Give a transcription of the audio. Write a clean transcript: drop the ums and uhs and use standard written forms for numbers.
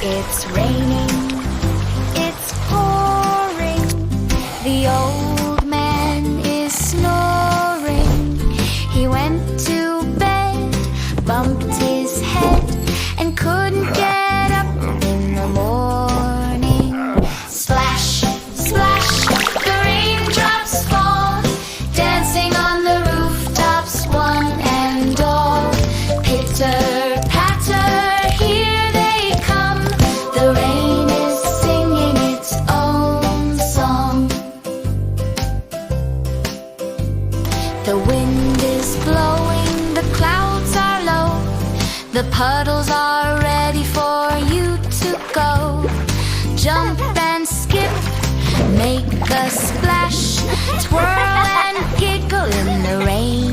It's raining, it's pouring. The old man is snoring. He went to bed, bumped his head, and couldn't get up in the morning. Splash, splash, the raindrops fall, dancing on the rooftops, one and all. Pitter, patter, here they come. The rain is singing its own song. The wind is blowing, the clouds are low, the puddles are ready for you to go. Jump and skip, make a splash, twirl and giggle in the rain.